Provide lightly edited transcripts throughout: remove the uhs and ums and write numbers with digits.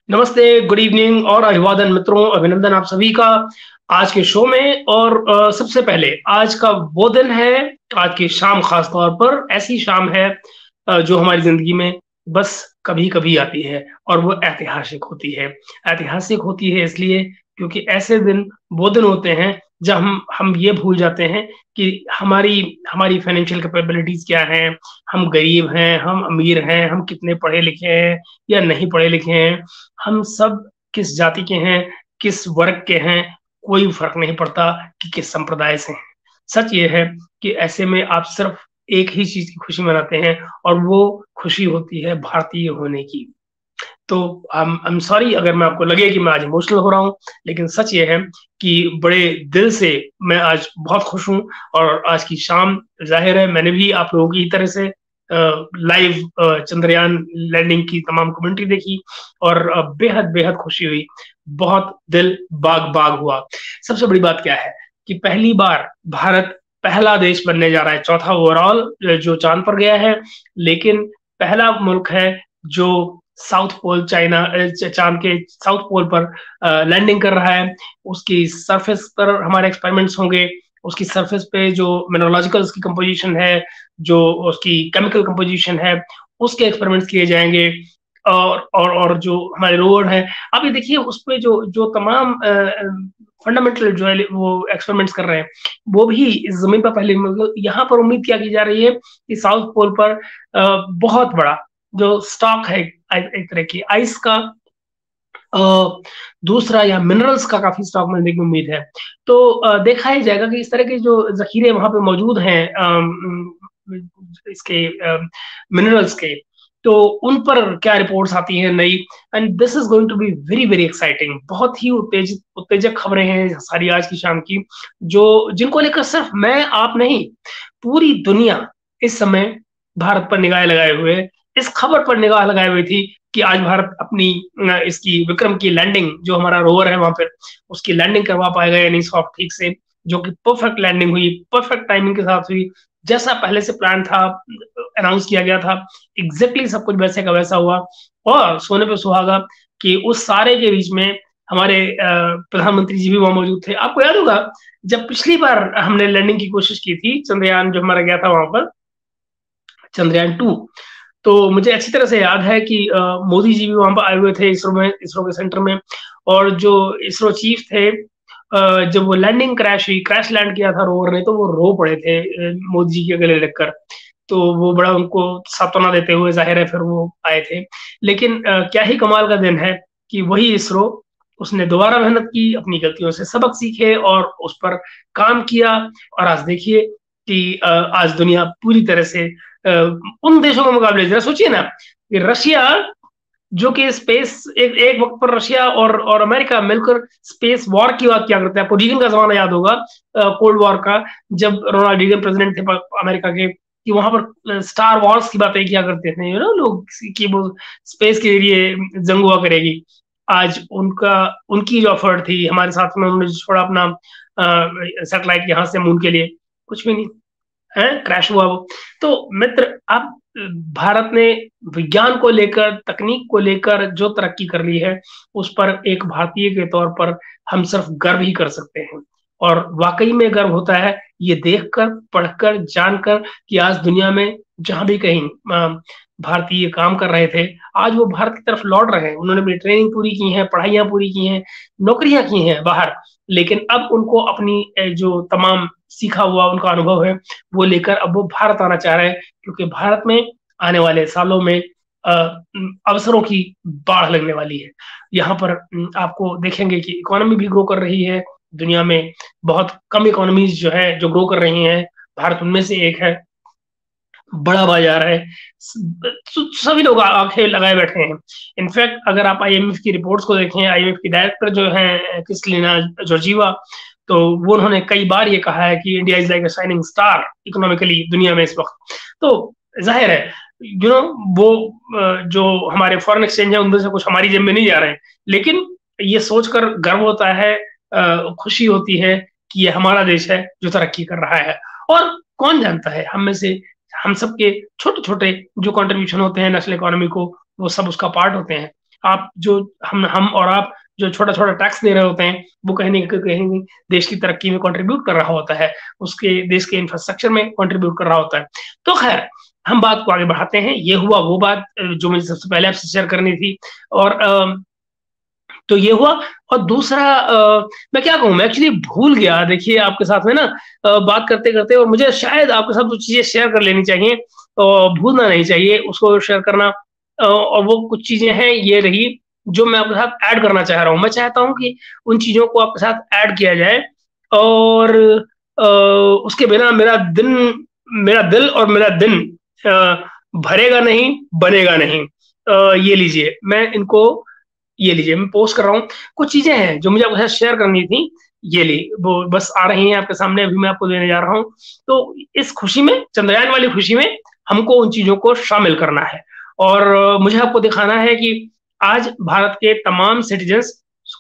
नमस्ते, good evening और अभिवादन मित्रों, अभिनंदन आप सभी का आज के शो में। और सबसे पहले आज का वो दिन है, आज की शाम खास तौर पर ऐसी शाम है जो हमारी ज़िंदगी में बस कभी-कभी आती है और वो ऐतिहासिक होती है। ऐतिहासिक होती है इसलिए क्योंकि ऐसे दिन वो दिन होते हैं जब हम ये भूल जाते हैं कि हमारी हमारी फाइनेंशियल कैपेबिलिटीज़ क्या हैं, हम गरीब हैं, हम अमीर हैं, हम कितने पढ़े लिखे हैं या नहीं पढ़े लिखे हैं। हम सब किस जाति के हैं, किस वर्ग के हैं, कोई फ़र्क नहीं पड़ता कि किस संप्रदाय से हैं। सच ये है कि ऐसे में आप सिर्फ़ एक ही चीज़ की खुशी मनाते हैं और वो खुशी होती है भारतीय होने की। तो आई एम सॉरी अगर मैं आपको लगे कि मैं आज इमोशनल हो रहा हूँ, लेकिन सच ये है कि बड़े दिल से मैं आज बहुत खुश हूँ। और आज की शाम ज़ाहिर है मैंने भी आप लोगों की तरह से लाइव चंद्रयान लैंडिंग की तमाम कमेंट्री देखी और बेहद-बेहद खुशी हुई। बहुत दिल बाग-बाग हुआ। सबसे बड़ी बात क्या है कि पहली बार भारत पहला देश बनने जा रहा है, चौथा ओवरऑल जो चाँद पर गया है, लेकिन पहला मुल्क है जो साउथ पोल चाँद के साउथ पोल पर लैंडिंग कर रहा है। उसकी सरफेस पर हमारे एक्सपेरिमेंट्स होंगे, उसकी सरफेस पे जो मिनरलॉजिकल उसकी कंपोज़िशन है, जो उसकी केमिकल कंपोज़िशन है, उसके एक्सपेरिमेंट्स किए जाएँगे। और जो हमारे रोवर हैं, आप ये देखिए उसपे जो जो तमाम फंडामेंटल जो है वो एक्सपेरिमेंट्स कर रहे हैं, वो भी इस ज़मीन पर पहले मतलब यहाँ पर उम्मीद क्या की जा रही है कि साउथ पोल पर बहुत बड़ा जो स्टॉक है एक तरह की आइस का, दूसरा या मिनरल्स का काफ़ी स्टॉक मिलने की उम्मीद है। तो देखा ही जाएगा कि इस तरह के जो ज़ख़ीरे वहाँ पे मौजूद हैं इसके मिनरल्स के, तो उन पर क्या रिपोर्ट्स आती हैं नई। And this is going to be very, very exciting. बहुत ही उत्तेजक खबरें हैं सारी आज की शाम की, जो जिनको लेकर सिर्फ मैं, आप नहीं, पूरी दुनिया इस समय भारत पर निगाहें लगाए हुए है। इस खबर पर निगाह लगाई हुई थी कि आज भारत अपनी इसकी विक्रम की लैंडिंग जो हमारा रोवर है वहाँ पे, उसकी लैंडिंग करवा पाएगा या नहीं सॉफ्ट ठीक से, जो कि परफेक्ट लैंडिंग हुई, परफेक्ट टाइमिंग के साथ हुई, जैसा पहले से प्लान था, अनाउंस किया गया था, एग्जैक्टली सब कुछ वैसे का वैसा हुआ। और सोने पे सुहागा कि उस सारे के बीच में हमारे प्रधानमंत्री जी भी वहां मौजूद थे। आपको याद होगा जब पिछली बार हमने लैंडिंग की कोशिश की थी, चंद्रयान जो हमारा गया था वहां पर, चंद्रयान 2, तो मुझे अच्छी तरह से याद है कि मोदी जी भी वहां पर आए हुए थे इसरो में, इसरो के सेंटर में। और जो इसरो चीफ थे, जब वो लैंडिंग क्रैश हुई, क्रैश लैंड किया था रोवर ने, तो वो रो पड़े थे मोदी जी के गले लगकर। तो वो बड़ा उनको सांत्वना देते हुए जाहिर है फिर वो आए थे। लेकिन क्या ही कमाल का दिन है कि वही इसरो, उसने दोबारा मेहनत की, अपनी गलतियों से सबक सीखे और उस पर काम किया। और आज देखिए कि आज दुनिया पूरी तरह से उन देशों के मुकाबले, जरा सोचिए ना कि रशिया, जो कि स्पेस एक वक्त पर रशिया और अमेरिका मिलकर स्पेस वॉर की बात किया करते हैं। आपको रीगन का जमाना याद होगा, कोल्ड वॉर का, जब रोनाल्ड रीगन प्रेसिडेंट थे अमेरिका के, कि वहां पर स्टार वॉर्स की बातें किया करते थे लोग, कि वो स्पेस के जरिए जंग हुआ करेगी। आज उनकी जो एफर्ट थी हमारे साथ में, उन्होंने छोड़ा अपना सैटेलाइट यहाँ से मून के लिए, कुछ भी नहीं है, क्रैश हुआ वो। तो मित्र, अब भारत ने विज्ञान को लेकर, तकनीक को लेकर जो तरक्की कर ली है, उस पर एक भारतीय के तौर पर हम सिर्फ गर्व ही कर सकते हैं। और वाकई में गर्व होता है ये देखकर, पढ़कर, जानकर कि आज दुनिया में जहां भी कहीं भारतीय काम कर रहे थे, आज वो भारत की तरफ लौट रहे हैं। उन्होंने अपनी ट्रेनिंग पूरी की है, पढ़ाइयाँ पूरी की हैं, नौकरियां की हैं बाहर, लेकिन अब उनको अपनी जो तमाम सीखा हुआ उनका अनुभव है वो लेकर अब वो भारत आना चाह रहे हैं, क्योंकि भारत में आने वाले सालों में अवसरों की बाढ़ लगने वाली है। यहाँ पर आपको देखेंगे कि इकोनॉमी भी ग्रो कर रही है। दुनिया में बहुत कम इकोनॉमीज जो है जो ग्रो कर रही हैं, भारत उनमें से एक है। बड़ा बाजार है, सभी लोग आंखें लगाए बैठे हैं। इनफैक्ट अगर आप आईएमएफ की रिपोर्ट्स को देखें, आईएमएफ की डायरेक्टर जो है क्रिस्टलिना जॉर्जीवा, तो वो उन्होंने कई बार ये कहा है कि India is like a shining star economically दुनिया में इस वक्त। तो जाहिर है वो जो हमारे फॉरेन एक्सचेंज है उनमें से कुछ हमारी जेब में नहीं जा रहे हैं, लेकिन ये सोचकर गर्व होता है, खुशी होती है कि ये हमारा देश है जो तरक्की कर रहा है। और कौन जानता है, हम में से हम सबके छोटे छोटे जो कंट्रीब्यूशन होते हैं नेशनल इकोनॉमी को, वो सब उसका पार्ट होते हैं। आप जो हम और आप जो छोटा छोटा टैक्स दे रहे होते हैं, वो कहीं ना कहीं देश की तरक्की में कंट्रीब्यूट कर रहा होता है, उसके देश के इंफ्रास्ट्रक्चर में कंट्रीब्यूट कर रहा होता है। तो खैर, हम बात को आगे बढ़ाते हैं। ये हुआ वो बात जो मुझे सबसे पहले आपसे शेयर करनी थी। और तो ये हुआ। और दूसरा, मैं क्या कहूँ, मैं एक्चुअली भूल गया, देखिए आपके साथ में ना बात करते करते, और मुझे शायद आपके साथ वो चीजें शेयर कर लेनी चाहिए और भूलना नहीं चाहिए उसको शेयर करना। और वो कुछ चीजें हैं ये रही जो मैं आपके साथ ऐड करना चाह रहा हूँ। मैं चाहता हूँ कि उन चीजों को आपके साथ ऐड किया जाए, और उसके बिना मेरा दिल और मेरा दिन भरेगा नहीं, बनेगा नहीं। ये लीजिए, ये लीजिए, मैं पोस्ट कर रहा हूँ। कुछ चीजें हैं जो मुझे आपके साथ शेयर करनी थी, ये ली, वो बस आ रही हैं आपके सामने, अभी मैं आपको देने जा रहा हूँ। तो इस खुशी में, चंद्रयान वाली खुशी में, हमको उन चीजों को शामिल करना है। और मुझे आपको दिखाना है कि आज भारत के तमाम सिटीजन्स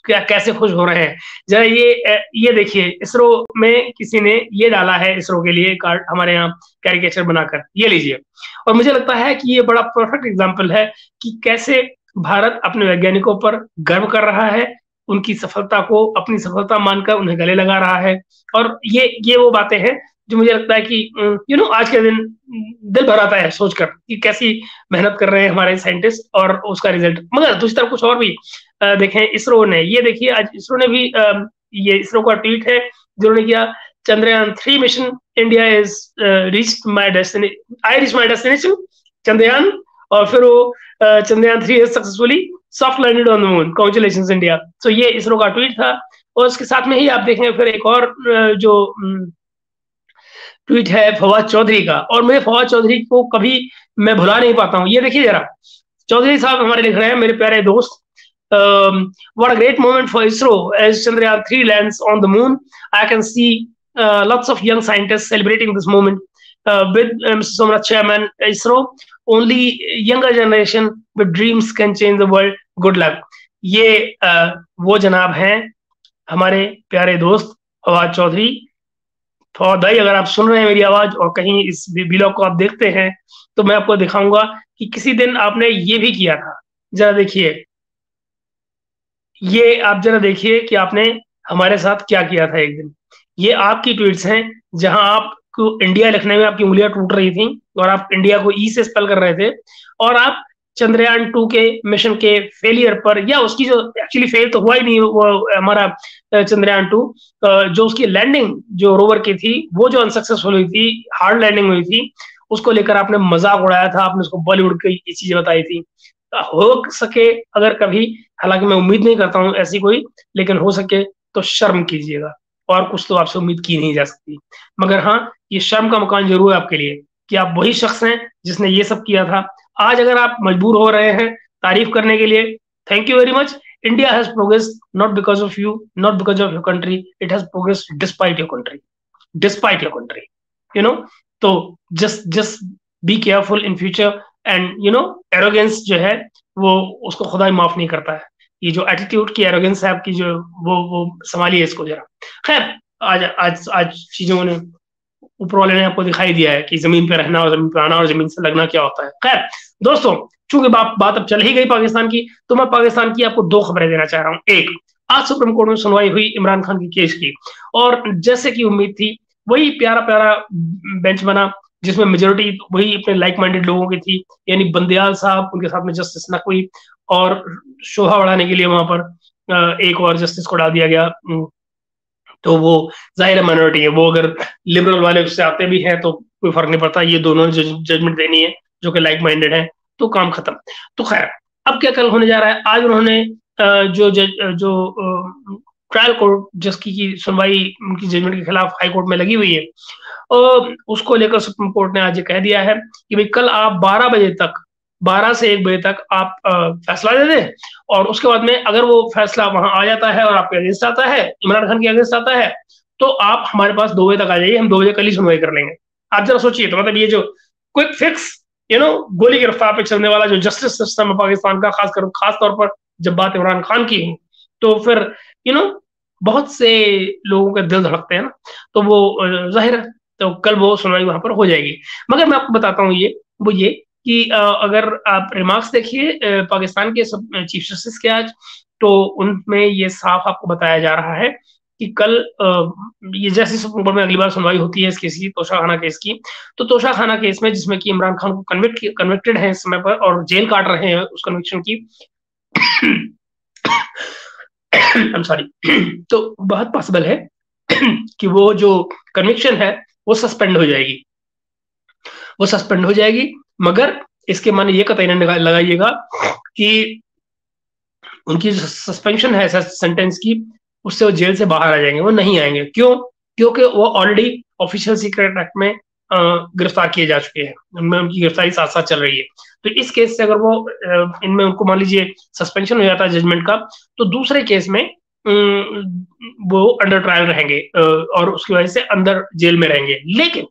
क्या कैसे खुश हो रहे हैं। जरा ये देखिए, इसरो में किसी ने ये डाला है, इसरो के लिए कार्ड हमारे यहाँ कैरिकेचर बनाकर, ये लीजिए। और मुझे लगता है कि ये बड़ा परफेक्ट एग्जाम्पल है कि कैसे भारत अपने वैज्ञानिकों पर गर्व कर रहा है, उनकी सफलता को अपनी सफलता मानकर उन्हें गले लगा रहा है। और ये वो बातें हैं जो मुझे लगता है कि आज के दिन दिल भर आता है सोचकर कि कैसी मेहनत कर रहे हैं हमारे साइंटिस्ट और उसका रिजल्ट। मगर दूसरी तरफ कुछ और भी देखें, इसरो ने, ये देखिए, आज इसरो ने भी ये इसरो का ट्वीट है जिन्होंने किया, Chandrayaan 3 mission, India is reached my destination, I reach my destination Chandrayaan. और फिर वो Chandrayaan 3 is successfully soft landed on the moon, congratulations India. तो ये इसरो का ट्वीट था। और उसके साथ में ही आप देखें फिर एक और जो ट्वीट है फवाद चौधरी का। और मैं फवाद चौधरी को कभी मैं भुला नहीं पाता हूँ। ये देखिए जरा, चौधरी साहब हमारे लिख रहे हैं, मेरे प्यारे दोस्त, what a great moment for ISRO as Chandrayaan 3 lands on the moon. I can see lots of young scientists celebrating this moment with Mr. Somnath Chairman, ISRO. Only younger generation with dreams can change the world. Good luck. ये वो जनाब हैं हमारे प्यारे दोस्त फवाद चौधरी। फवाद भाई, अगर आप सुन रहे हैं मेरी आवाज और कहीं इस ब्लॉग को आप देखते हैं, तो मैं आपको दिखाऊंगा कि किसी दिन आपने ये भी किया था। जरा देखिए, ये आप जरा देखिए कि आपने हमारे साथ क्या किया था एक दिन। ये आपकी ट्वीट्स हैं जहां आपको इंडिया लिखने में आपकी उंगलियां टूट रही थी और आप इंडिया को ई से स्पेल कर रहे थे। और आप चंद्रयान 2 के मिशन के फेलियर पर, या उसकी जो एक्चुअली फेल तो हुआ ही नहीं, वो हमारा चंद्रयान 2 जो उसकी लैंडिंग जो रोवर की थी, वो जो अनसक्सेसफुल हुई थी, हार्ड लैंडिंग हुई थी, उसको लेकर आपने मजाक उड़ाया था, आपने उसको बॉलीवुड की चीजें बताई थी। हो सके अगर कभी, हालांकि मैं उम्मीद नहीं करता हूं ऐसी कोई, लेकिन हो सके तो शर्म कीजिएगा, और कुछ तो आपसे उम्मीद की नहीं जा सकती। मगर हाँ, ये शर्म का मकान जरूर है आपके लिए कि आप वही शख्स हैं जिसने ये सब किया था। आज अगर आप मजबूर हो रहे हैं तारीफ करने के लिए, thank you very much. India has progress not because of you, not because of your country, it has progress despite your country, despite your country, you know. तो just be careful in future, and arrogance जो है वो, उसको खुदा ही माफ नहीं करता है। ये जो एटीट्यूड की एरोगेंस है आपकी, जो वो संभालिए इसको जरा। खैर, आज आज आज चीजों ने, ऊपर वाले ने आपको दिखाई दिया है कि जमीन पे रहना और जमीन पे आना और जमीन से लगना क्या होता है। खैर दोस्तों, चूंकि बात अब चल ही गई पाकिस्तान की, तो मैं पाकिस्तान की आपको दो खबरें देना चाह रहा हूँ। एक, आज सुप्रीम कोर्ट में सुनवाई हुई इमरान खान की केस की, और जैसे कि उम्मीद थी वही प्यारा प्यारा बेंच बना जिसमें मेजोरिटी वही अपने लाइक माइंडेड लोगों की थी, यानी बंदयाल साहब, उनके साथ में जस्टिस नकवी, और शोभा बढ़ाने के लिए वहां पर एक और जस्टिस को डाल दिया गया। तो वो जाहिर है माइनॉरिटी है, वो अगर लिबरल वाले उससे आते भी हैं तो कोई फर्क नहीं पड़ता, ये दोनों जजमेंट देनी है जो कि लाइक माइंडेड है, तो काम खत्म। तो खैर, अब क्या कल होने जा रहा है? आज उन्होंने जो ट्रायल कोर्ट जिसकी की सुनवाई उनकी जजमेंट के खिलाफ हाई कोर्ट में लगी हुई है, और उसको लेकर सुप्रीम कोर्ट ने आज ये कह दिया है कि भाई कल आप 12 बजे तक, 12 से 1 बजे तक आप फैसला दे दें, और उसके बाद में अगर वो फैसला वहां आ जाता है और आपके अगेंस्ट आता है, इमरान खान के अगेंस्ट आता है, तो आप हमारे पास 2 बजे तक आ जाइए, हम 2 बजे कल ही सुनवाई कर लेंगे। आप जरा सोचिए, तो मतलब ये जो क्विक फिक्स, गोली की रफ्तार पे चलने वाला जो जस्टिस सिस्टम है पाकिस्तान का, खास तौर पर जब बात इमरान खान की हो, तो फिर बहुत से लोगों के दिल धड़कते हैं ना, तो वो जाहिर है, तो कल वो सुनवाई वहां पर हो जाएगी। मगर मैं आपको बताता हूँ वो ये कि अगर आप रिमार्क्स देखिए पाकिस्तान के चीफ जस्टिस के आज, तो उनमें ये साफ आपको बताया जा रहा है कि कल ये जैसे सुप्रीम कोर्ट में अगली बार सुनवाई होती है इस केस की, तोशाखाना केस की, तो तोशाखाना केस में जिसमें कि इमरान खान को कन्विक्टेड है इस समय पर और जेल काट रहे हैं उस कन्विक्शन की आई एम सॉरी तो बहुत पॉसिबल है कि वो जो कन्विक्शन है वो सस्पेंड हो जाएगी, वो सस्पेंड हो जाएगी। मगर इसके माने ये कतई न लगाइएगा कि उनकी जो सस्पेंशन है सेंटेंस की, उससे वो जेल से बाहर आ जाएंगे, वो नहीं आएंगे। क्यों? क्योंकि वो ऑलरेडी ऑफिशियल सीक्रेट एक्ट में गिरफ्तार किए जा चुके हैं, उनमें उनकी गिरफ्तारी साथ साथ चल रही है। तो इस केस से अगर वो इनमें उनको मान लीजिए सस्पेंशन हो जाता है जजमेंट का, तो दूसरे केस में वो अंडर ट्रायल रहेंगे और उसकी वजह से अंदर जेल में रहेंगे। लेकिन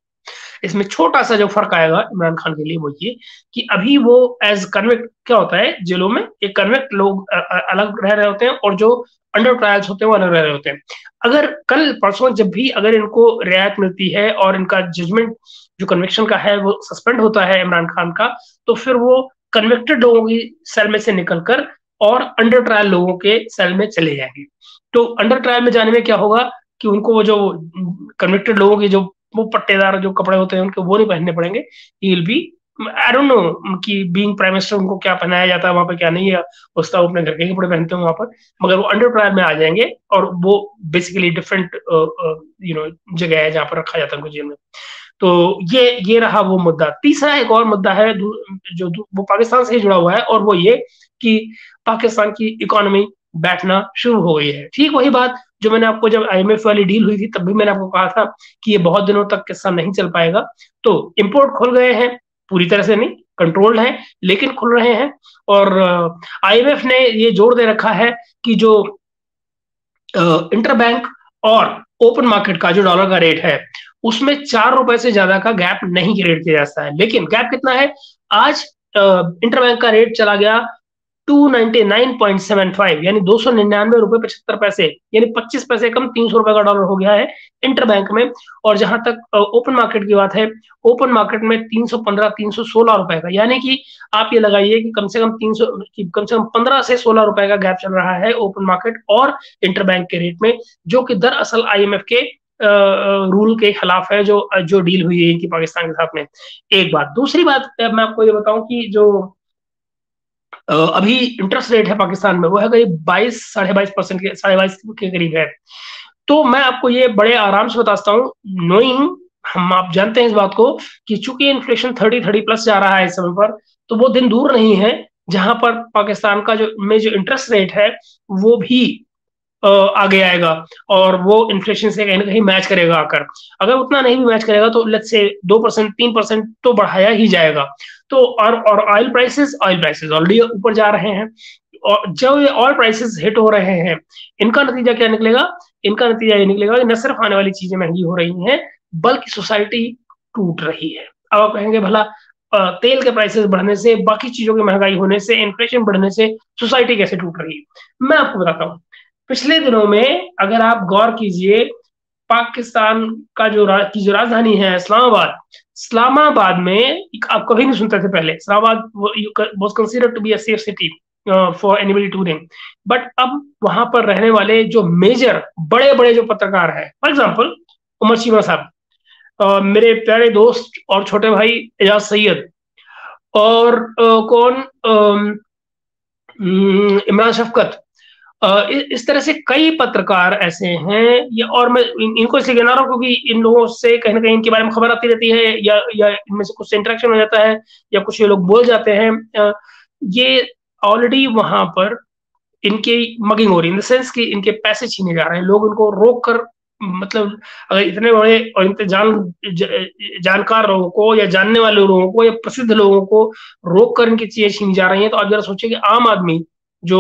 इसमें छोटा सा जो फर्क आएगा इमरान खान के लिए वो ये कि अभी वो एज कन्विक्ट, क्या होता है जेलों में, एक कन्विक्ट लोग अलग रह रहे होते हैं और जो अंडर ट्रायल्स होते हैं वो अलग रह रहे होते हैं। अगर कल परसों जब भी अगर इनको रियायत मिलती है और इनका जजमेंट जो कन्विक्शन का है वो सस्पेंड होता है इमरान खान का, तो फिर वो कन्विक्टेड लोगों की सेल में से निकलकर और अंडर ट्रायल लोगों के सेल में चले जाएंगे। तो अंडर ट्रायल में जाने में क्या होगा कि उनको वो जो कन्विक्टेड लोगों की जो वो पट्टेदार जो कपड़े होते हैं उनके वो नहीं पहनने पड़ेंगे। He will be, I don't know कि बीइंग प्राइम मिनिस्टर उनको क्या पहनाया जाता है वहां पे क्या नहीं है, उसका वो अपने घर के कपड़े पहनते हैं वहां पर, मगर वो अंडर ट्रायल में आ जाएंगे और वो बेसिकली डिफरेंट जगह है जहां पर रखा जाता है उनको जेल में। तो ये रहा वो मुद्दा। तीसरा एक और मुद्दा है जो वो पाकिस्तान से ही जुड़ा हुआ है और वो ये कि पाकिस्तान की इकोनॉमी बैठना शुरू हो गई है। ठीक वही बात जो मैंने आपको जब आईएमएफ वाली डील हुई थी तब भी मैंने आपको कहा था कि ये बहुत दिनों तक किस्सा नहीं चल पाएगा। तो इंपोर्ट खुल गए हैं, पूरी तरह से नहीं, कंट्रोल्ड है लेकिन खुल रहे हैं। और आईएमएफ ने ये जोर दे रखा है कि जो इंटरबैंक और ओपन मार्केट का जो डॉलर का रेट है उसमें 4 रुपए से ज्यादा का गैप नहीं क्रिएट किया जाता है। लेकिन गैप कितना है? आज इंटरबैंक का रेट चला गया 299.75 यानी 299 रुपए 75 पैसे, यानी 25 पैसे कम 300 रुपए का डॉलर हो गया है इंटरबैंक में। और जहां तक ओपन मार्केट की बात है, ओपन मार्केट में 315 316 रुपए का, यानी कि आप ये लगाइए कि कम से कम 15 से 16 रुपए का गैप चल रहा है ओपन मार्केट और इंटरबैंक के रेट में, जो कि दरअसल आईएमएफ के रूल के खिलाफ है जो डील हुई है इनकी पाकिस्तान के साथ में। एक बात। दूसरी बात मैं आपको ये बताऊं कि जो अभी इंटरेस्ट रेट है पाकिस्तान में वो है करीब 22-22.5% के 22.5 के करीब है। तो मैं आपको ये बड़े आराम से बताता हूँ, नोइंग, हम आप जानते हैं इस बात को कि चूंकि इन्फ्लेशन 30 प्लस जा रहा है इस समय पर, तो वो दिन दूर नहीं है जहां पर पाकिस्तान का जो इंटरेस्ट रेट है वो भी आगे आएगा और वो इन्फ्लेशन से कहीं ना कहीं मैच करेगा आकर। अगर उतना नहीं भी मैच करेगा तो लेट्स से 2% 3% तो बढ़ाया ही जाएगा। तो और ऑयल प्राइसेस ऑलरेडी ऊपर जा रहे हैं और जब ये ऑयल प्राइसेस हिट हो रहे हैं, इनका नतीजा क्या निकलेगा? इनका नतीजा ये निकलेगा कि न सिर्फ आने वाली चीजें महंगी हो रही हैं बल्कि सोसाइटी टूट रही है। अब आप कहेंगे भला तेल के प्राइसेस बढ़ने से, बाकी चीजों की महंगाई होने से, इन्फ्लेशन बढ़ने से सोसाइटी कैसे टूट रही है? मैं आपको बताता हूँ। पिछले दिनों में अगर आप गौर कीजिए, पाकिस्तान का की जो राजधानी है इस्लामाबाद, इस्लामाबाद में आप कभी नहीं सुनते थे पहले, Islamabad was considered to be a safe city for anybody touring, but अब वहां पर रहने वाले जो मेजर बड़े बड़े जो पत्रकार हैं, फॉर एग्जांपल उमर चीमा साहब, मेरे प्यारे दोस्त और छोटे भाई एजाज सैयद, और कौन इमरान शफकत, इस तरह से कई पत्रकार ऐसे हैं ये, और मैं इनको इसलिए गिना रहा हूँ क्योंकि इन लोगों से कहीं ना कहीं इनके बारे में खबर आती रहती है या इनमें से कुछ इंटरेक्शन हो जाता है या कुछ ये लोग बोल जाते हैं। ये ऑलरेडी वहां पर इनकी मगिंग हो रही है, इन द सेंस कि इनके पैसे छीने जा रहे हैं, लोग इनको रोक कर, मतलब अगर इतने बड़े और इतने जानकार लोगों को या जानने वाले लोगों को या प्रसिद्ध लोगों को रोक कर इनकी चीजें छीनी जा रही हैं, तो आप जरा सोचिए कि आम आदमी जो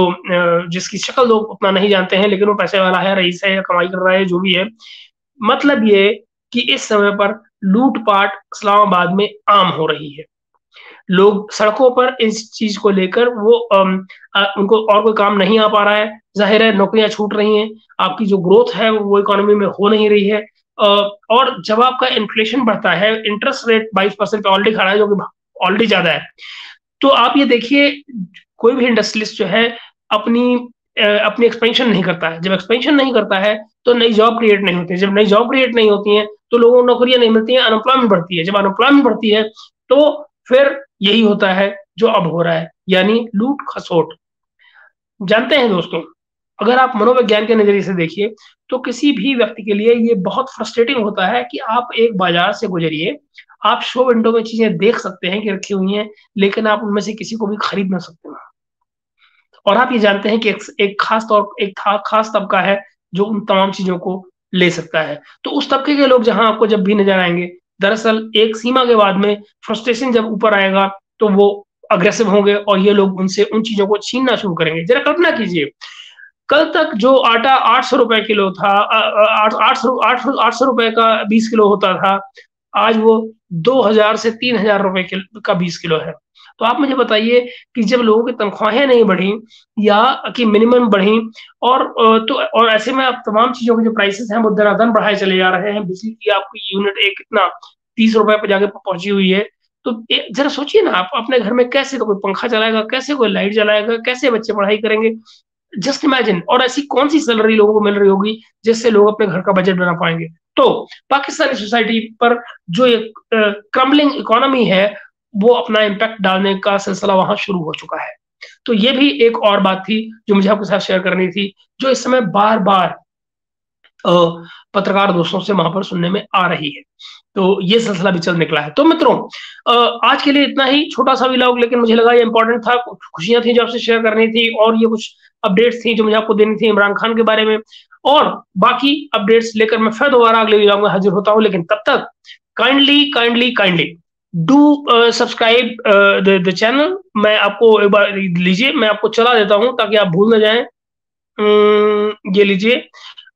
जिसकी शक्ल लोग उतना नहीं जानते हैं लेकिन वो पैसे वाला है, रईस है या कमाई कर रहा है, जो भी है, मतलब ये कि इस समय पर लूटपाट इस्लामाबाद में आम हो रही है। लोग सड़कों पर इस चीज को लेकर वो उनको और कोई काम नहीं आ पा रहा है, जाहिर है नौकरियां छूट रही हैं, आपकी जो ग्रोथ है वो इकोनॉमी में हो नहीं रही है, और जब आपका इन्फ्लेशन बढ़ता है, इंटरेस्ट रेट 22% पे ऑलरेडी खड़ा है जो कि ऑलरेडी ज्यादा है। तो आप ये देखिए, कोई भी इंडस्ट्रियलिस्ट जो है अपनी अपनी एक्सपेंशन नहीं करता है। जब एक्सपेंशन नहीं करता है तो नई जॉब क्रिएट नहीं होती है। जब नई जॉब क्रिएट नहीं होती है तो लोगों को नौकरियां नहीं मिलती हैं, अनएम्प्लॉयमेंट बढ़ती है। जब अनएम्प्लॉयमेंट बढ़ती है तो फिर यही होता है जो अब हो रहा है, यानी लूट खसोट। जानते हैं दोस्तों, अगर आप मनोविज्ञान के नजरिए से देखिए तो किसी भी व्यक्ति के लिए ये बहुत फ्रस्ट्रेटिंग होता है कि आप एक बाजार से गुजरिए, आप शो विंडो में चीजें देख सकते हैं कि रखी हुई हैं, लेकिन आप उनमें से किसी को भी खरीद ना सकते हैं। और आप ये जानते हैं कि खास तबका है जो उन तमाम चीजों को ले सकता है। तो उस तबके के लोग जहां आपको जब भी नजर आएंगे, दरअसल एक सीमा के बाद में फ्रस्ट्रेशन जब ऊपर आएगा तो वो अग्रेसिव होंगे और ये लोग उनसे उन चीजों को छीनना शुरू करेंगे। जरा कल्पना कीजिए, कल तक जो आटा 800 रुपए किलो था, 800 रुपए का 20 किलो होता था, आज वो 2000 से 3000 रुपए का 20 किलो है। तो आप मुझे बताइए कि जब लोगों की तनख्वाहें नहीं बढ़ी या कि मिनिमम बढ़ी, और ऐसे में आप तमाम चीजों के जो प्राइसेस हैं वो दनादन बढ़ाए चले जा रहे हैं। बिजली की आपकी यूनिट एक कितना 30 रुपए पे जाके पहुंची हुई है। तो जरा सोचिए ना, आप अपने घर में कैसे तो कोई पंखा चलाएगा, कैसे कोई लाइट जलाएगा, कैसे बच्चे पढ़ाई करेंगे? Just imagine. और ऐसी कौन सी सैलरी लोगों को मिल रही होगी जिससे लोग अपने घर का बजट बना पाएंगे? तो पाकिस्तानी सोसाइटी पर जो एक क्रम्बलिंग इकोनॉमी है वो अपना इम्पैक्ट डालने का सिलसिला वहां शुरू हो चुका है। तो ये भी एक और बात थी जो मुझे आपके साथ शेयर करनी थी, जो इस समय बार बार पत्रकार दोस्तों से वहां पर सुनने में आ रही है। तो ये सिलसिला भी चल निकला है। तो मित्रों, आज के लिए इतना ही, छोटा सा व्लॉग, लेकिन मुझे लगा ये इंपॉर्टेंट था। कुछ खुशियां थी जो आपसे शेयर करनी थी, और ये कुछ अपडेट्स थी जो मुझे आपको देनी थी इमरान खान के बारे में। और बाकी अपडेट्स लेकर मैं फिर दोबारा अगले व्लॉग में हाजिर होता हूं, लेकिन तब तक kindly do subscribe the channel. मैं आपको एक बार लीजिए, मैं आपको चला देता हूं ताकि आप भूल ना जाएं। ये लीजिए,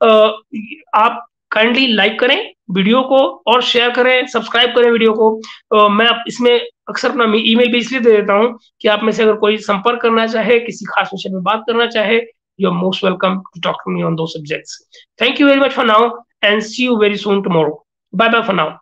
आप काइंडली लाइक करें वीडियो को और शेयर करें, सब्सक्राइब करें वीडियो को। मैं इसमें अक्सर अपना ईमेल भी इसलिए दे देता हूं कि आप में से अगर कोई संपर्क करना चाहे, किसी खास विषय में बात करना चाहे, you are most welcome to talk to me on two subjects. Thank you very much for now and see you very soon tomorrow. Bye bye for now.